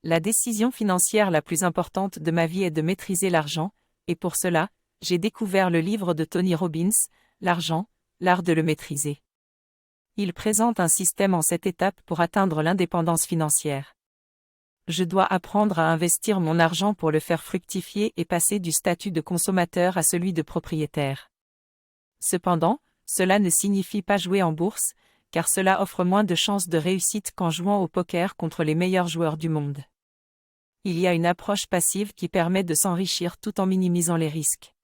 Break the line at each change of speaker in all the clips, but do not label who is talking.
La décision financière la plus importante de ma vie est de maîtriser l'argent, et pour cela, j'ai découvert le livre de Tony Robbins, L'argent, l'art de le maîtriser. Il présente un système en 7 étapes pour atteindre l'indépendance financière. Je dois apprendre à investir mon argent pour le faire fructifier et passer du statut de consommateur à celui de propriétaire. Cependant, cela ne signifie pas jouer en bourse, car cela offre moins de chances de réussite qu'en jouant au poker contre les meilleurs joueurs du monde. Il y a une approche passive qui permet de s'enrichir tout en minimisant les risques.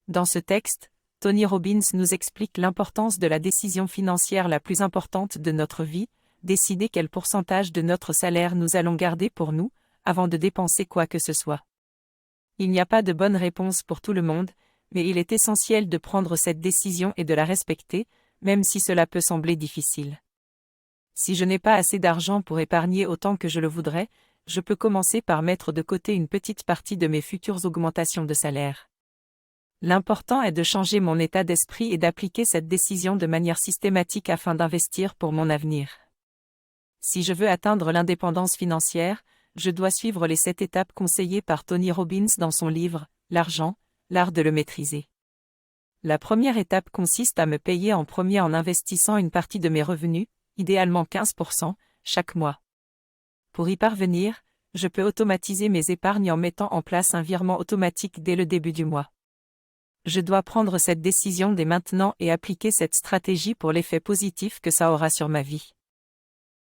Dans ce texte, Tony Robbins nous explique l'importance de la décision financière la plus importante de notre vie, décider quel pourcentage de notre salaire nous allons garder pour nous, avant de dépenser quoi que ce soit. Il n'y a pas de bonne réponse pour tout le monde, mais il est essentiel de prendre cette décision et de la respecter, même si cela peut sembler difficile. Si je n'ai pas assez d'argent pour épargner autant que je le voudrais, je peux commencer par mettre de côté une petite partie de mes futures augmentations de salaire. L'important est de changer mon état d'esprit et d'appliquer cette décision de manière systématique afin d'investir pour mon avenir. Si je veux atteindre l'indépendance financière, je dois suivre les 7 étapes conseillées par Tony Robbins dans son livre « L'argent, l'art de le maîtriser ». La première étape consiste à me payer en premier en investissant une partie de mes revenus, idéalement 15%, chaque mois. Pour y parvenir, je peux automatiser mes épargnes en mettant en place un virement automatique dès le début du mois. Je dois prendre cette décision dès maintenant et appliquer cette stratégie pour l'effet positif que ça aura sur ma vie.